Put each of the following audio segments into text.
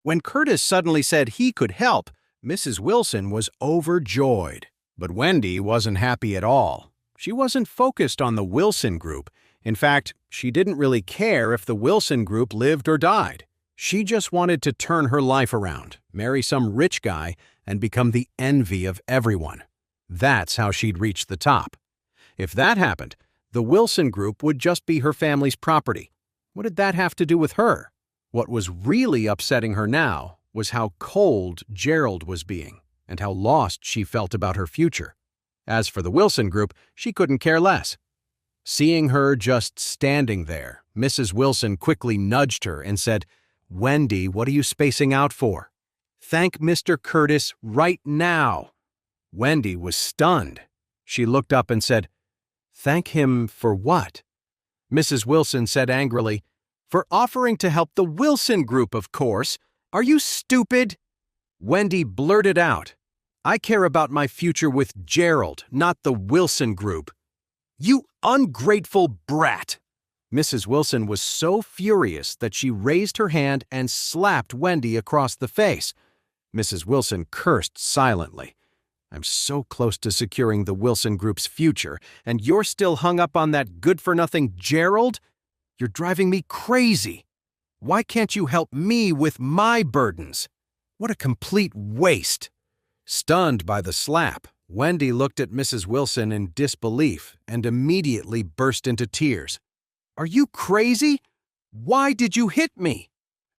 When Curtis suddenly said he could help, Mrs. Wilson was overjoyed. But Wendy wasn't happy at all. She wasn't focused on the Wilson Group. In fact, she didn't really care if the Wilson Group lived or died. She just wanted to turn her life around, marry some rich guy, and become the envy of everyone. That's how she'd reach the top. If that happened, the Wilson Group would just be her family's property. What did that have to do with her? What was really upsetting her now was how cold Gerald was being, and how lost she felt about her future. As for the Wilson Group, she couldn't care less. Seeing her just standing there, Mrs. Wilson quickly nudged her and said, "Wendy, what are you spacing out for? Thank Mr. Curtis right now." Wendy was stunned. She looked up and said, "Thank him for what?" Mrs. Wilson said angrily, "For offering to help the Wilson Group, of course. Are you stupid?" Wendy blurted out, "I care about my future with Gerald, not the Wilson Group." "You ungrateful brat!" Mrs. Wilson was so furious that she raised her hand and slapped Wendy across the face. Mrs. Wilson cursed silently. "I'm so close to securing the Wilson Group's future, and you're still hung up on that good-for-nothing Gerald? You're driving me crazy. Why can't you help me with my burdens? What a complete waste." Stunned by the slap, Wendy looked at Mrs. Wilson in disbelief and immediately burst into tears. "Are you crazy? Why did you hit me?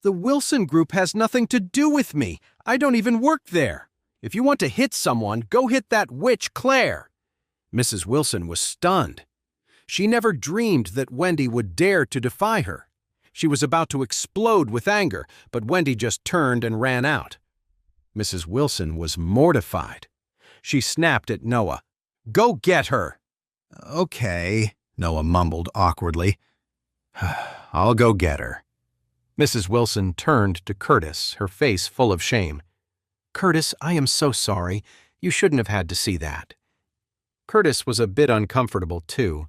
The Wilson Group has nothing to do with me. I don't even work there. If you want to hit someone, go hit that witch Claire." Mrs. Wilson was stunned. She never dreamed that Wendy would dare to defy her. She was about to explode with anger, but Wendy just turned and ran out. Mrs. Wilson was mortified. She snapped at Noah. "Go get her." "Okay," Noah mumbled awkwardly. "I'll go get her." Mrs. Wilson turned to Curtis, her face full of shame. "Curtis, I am so sorry. You shouldn't have had to see that." Curtis was a bit uncomfortable, too.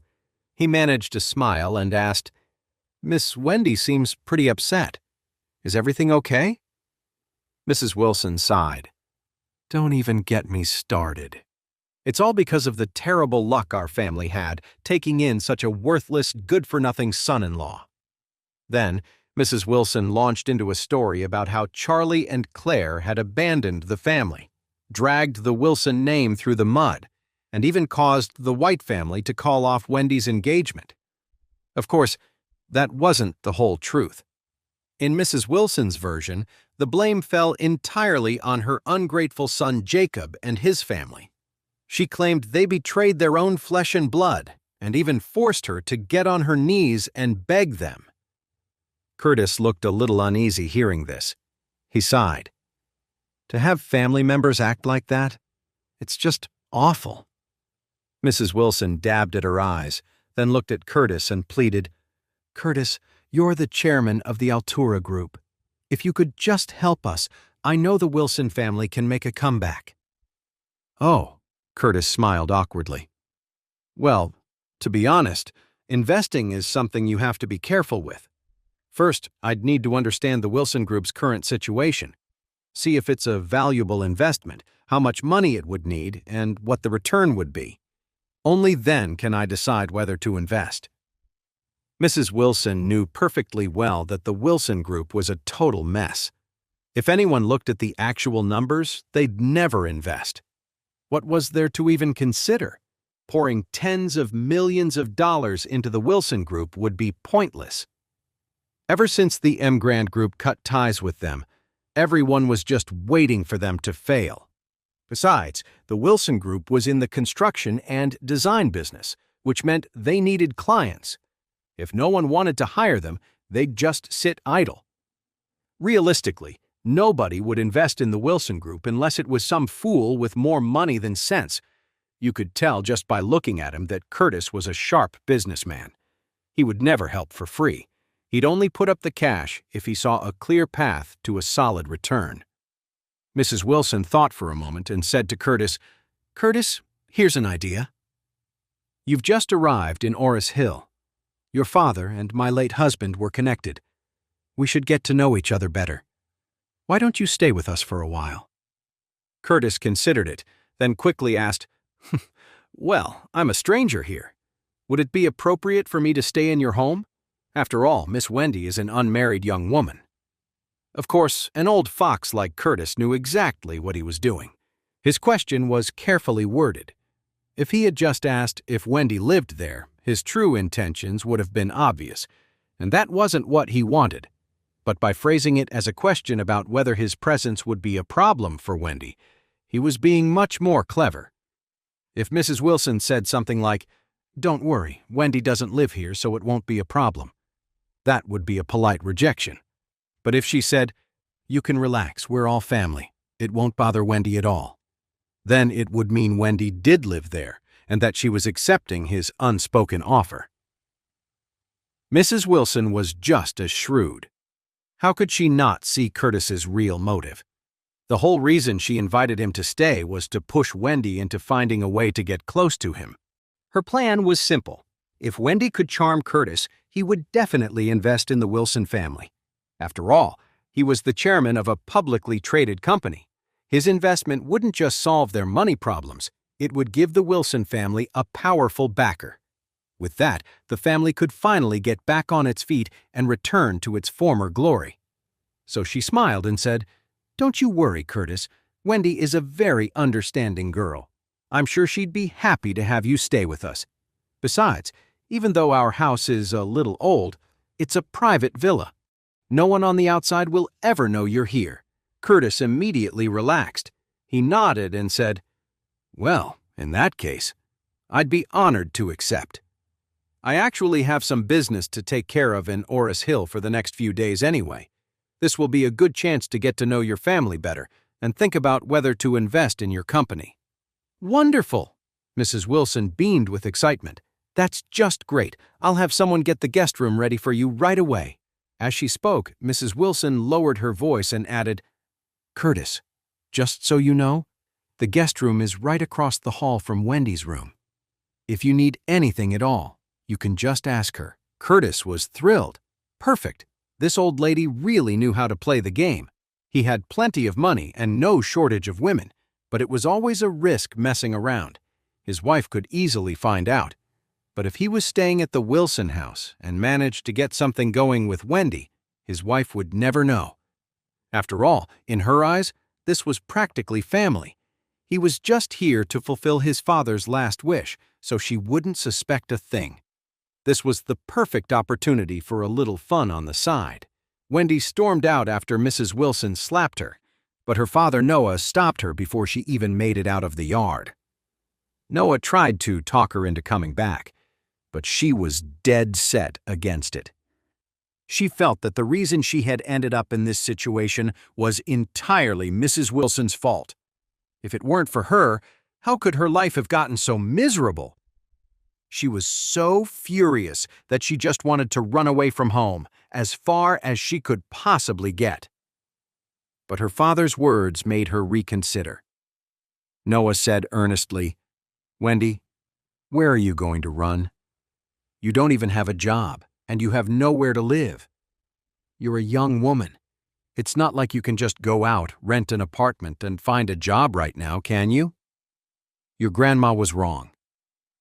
He managed to smile and asked, "Miss Wendy seems pretty upset. Is everything okay?" Mrs. Wilson sighed. "Don't even get me started. It's all because of the terrible luck our family had, taking in such a worthless, good-for-nothing son-in-law." Then, Mrs. Wilson launched into a story about how Charlie and Claire had abandoned the family, dragged the Wilson name through the mud, and even caused the White family to call off Wendy's engagement. Of course, that wasn't the whole truth. In Mrs. Wilson's version, the blame fell entirely on her ungrateful son Jacob and his family. She claimed they betrayed their own flesh and blood, and even forced her to get on her knees and beg them. Curtis looked a little uneasy hearing this. He sighed. To have family members act like that? It's just awful. Mrs. Wilson dabbed at her eyes, then looked at Curtis and pleaded, "Curtis, you're the chairman of the Altura Group. If you could just help us, I know the Wilson family can make a comeback." "Oh," Curtis smiled awkwardly. "Well, to be honest, investing is something you have to be careful with. First, I'd need to understand the Wilson Group's current situation. See if it's a valuable investment, how much money it would need, and what the return would be. Only then can I decide whether to invest." Mrs. Wilson knew perfectly well that the Wilson Group was a total mess. If anyone looked at the actual numbers, they'd never invest. What was there to even consider? Pouring tens of millions of dollars into the Wilson Group would be pointless. Ever since the M. Grand Group cut ties with them, everyone was just waiting for them to fail. Besides, the Wilson Group was in the construction and design business, which meant they needed clients. If no one wanted to hire them, they'd just sit idle. Realistically, nobody would invest in the Wilson Group unless it was some fool with more money than sense. You could tell just by looking at him that Curtis was a sharp businessman. He would never help for free. He'd only put up the cash if he saw a clear path to a solid return. Mrs. Wilson thought for a moment and said to Curtis, "Curtis, here's an idea. You've just arrived in Orris Hill. Your father and my late husband were connected. We should get to know each other better. Why don't you stay with us for a while?" Curtis considered it, then quickly asked, "Well, I'm a stranger here. Would it be appropriate for me to stay in your home? After all, Miss Wendy is an unmarried young woman." Of course, an old fox like Curtis knew exactly what he was doing. His question was carefully worded. If he had just asked if Wendy lived there, his true intentions would have been obvious, and that wasn't what he wanted. But by phrasing it as a question about whether his presence would be a problem for Wendy, he was being much more clever. If Mrs. Wilson said something like, "Don't worry, Wendy doesn't live here, so it won't be a problem," that would be a polite rejection. But if she said, "You can relax, we're all family, it won't bother Wendy at all," then it would mean Wendy did live there and that she was accepting his unspoken offer. Mrs. Wilson was just as shrewd. How could she not see Curtis's real motive? The whole reason she invited him to stay was to push Wendy into finding a way to get close to him. Her plan was simple. If Wendy could charm Curtis, he would definitely invest in the Wilson family. After all, he was the chairman of a publicly traded company. His investment wouldn't just solve their money problems, it would give the Wilson family a powerful backer. With that, the family could finally get back on its feet and return to its former glory. So she smiled and said, "Don't you worry, Curtis. Wendy is a very understanding girl. I'm sure she'd be happy to have you stay with us. Besides, even though our house is a little old, it's a private villa. No one on the outside will ever know you're here." Curtis immediately relaxed. He nodded and said, "Well, in that case, I'd be honored to accept. I actually have some business to take care of in Orris Hill for the next few days anyway. This will be a good chance to get to know your family better and think about whether to invest in your company." "Wonderful!" Mrs. Wilson beamed with excitement. "That's just great. I'll have someone get the guest room ready for you right away." As she spoke, Mrs. Wilson lowered her voice and added, "Curtis, just so you know, the guest room is right across the hall from Wendy's room. If you need anything at all, you can just ask her." Curtis was thrilled. Perfect. This old lady really knew how to play the game. He had plenty of money and no shortage of women, but it was always a risk messing around. His wife could easily find out. But if he was staying at the Wilson house and managed to get something going with Wendy, his wife would never know. After all, in her eyes, this was practically family. He was just here to fulfill his father's last wish, so she wouldn't suspect a thing. This was the perfect opportunity for a little fun on the side. Wendy stormed out after Mrs. Wilson slapped her, but her father Noah stopped her before she even made it out of the yard. Noah tried to talk her into coming back, but she was dead set against it. She felt that the reason she had ended up in this situation was entirely Mrs. Wilson's fault. If it weren't for her, how could her life have gotten so miserable? She was so furious that she just wanted to run away from home, as far as she could possibly get. But her father's words made her reconsider. Noah said earnestly, "Wendy, where are you going to run? You don't even have a job, and you have nowhere to live. You're a young woman. It's not like you can just go out, rent an apartment, and find a job right now, can you? Your grandma was wrong.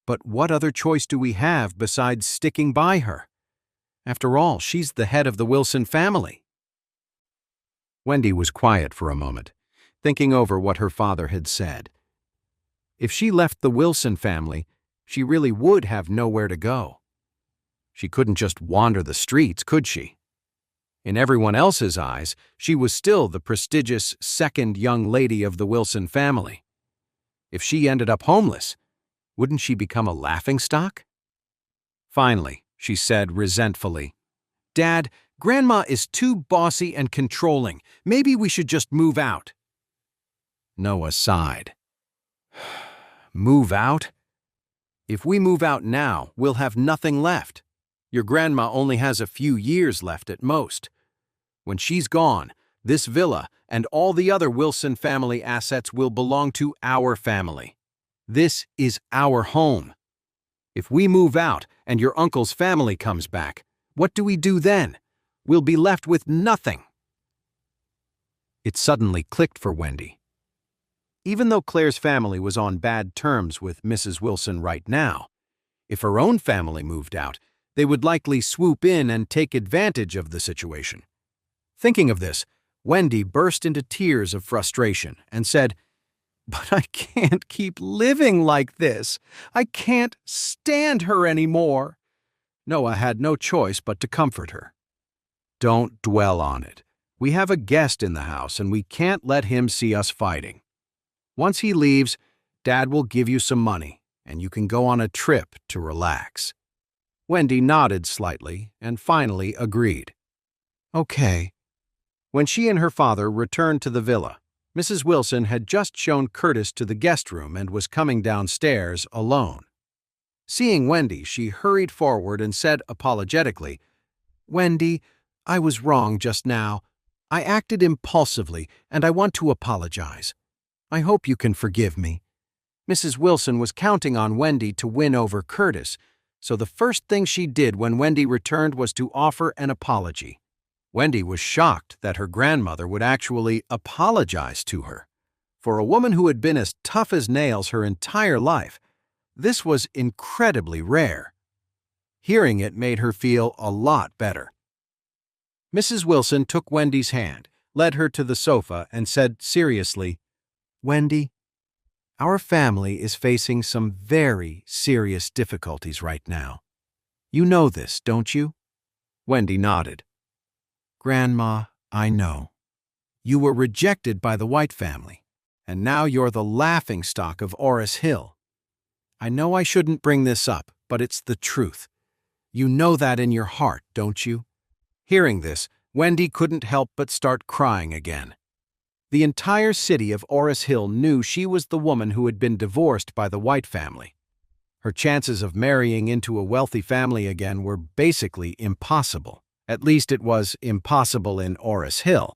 But what other choice do we have besides sticking by her? After all, she's the head of the Wilson family." Wendy was quiet for a moment, thinking over what her father had said. If she left the Wilson family, she really would have nowhere to go. She couldn't just wander the streets, could she? In everyone else's eyes, she was still the prestigious second young lady of the Wilson family. If she ended up homeless, wouldn't she become a laughingstock? Finally, she said resentfully, "Dad, Grandma is too bossy and controlling. Maybe we should just move out." Noah sighed. "Move out? If we move out now, we'll have nothing left. Your grandma only has a few years left at most. When she's gone, this villa and all the other Wilson family assets will belong to our family. This is our home. If we move out and your uncle's family comes back, what do we do then? We'll be left with nothing." It suddenly clicked for Wendy. Even though Claire's family was on bad terms with Mrs. Wilson right now, if her own family moved out, they would likely swoop in and take advantage of the situation. Thinking of this, Wendy burst into tears of frustration and said, "But I can't keep living like this. I can't stand her anymore." Noah had no choice but to comfort her. "Don't dwell on it. We have a guest in the house and we can't let him see us fighting. Once he leaves, Dad will give you some money and you can go on a trip to relax." Wendy nodded slightly and finally agreed. "Okay." When she and her father returned to the villa, Mrs. Wilson had just shown Curtis to the guest room and was coming downstairs alone. Seeing Wendy, she hurried forward and said apologetically, "Wendy, I was wrong just now. I acted impulsively, and I want to apologize. I hope you can forgive me." Mrs. Wilson was counting on Wendy to win over Curtis, so the first thing she did when Wendy returned was to offer an apology. Wendy was shocked that her grandmother would actually apologize to her. For a woman who had been as tough as nails her entire life, this was incredibly rare. Hearing it made her feel a lot better. Mrs. Wilson took Wendy's hand, led her to the sofa, and said seriously, "Wendy, our family is facing some very serious difficulties right now. You know this, don't you?" Wendy nodded. "Grandma, I know. You were rejected by the White family, and now you're the laughingstock of Oris Hill. I know I shouldn't bring this up, but it's the truth. You know that in your heart, don't you?" Hearing this, Wendy couldn't help but start crying again. The entire city of Oris Hill knew she was the woman who had been divorced by the White family. Her chances of marrying into a wealthy family again were basically impossible. At least it was impossible in Oris Hill.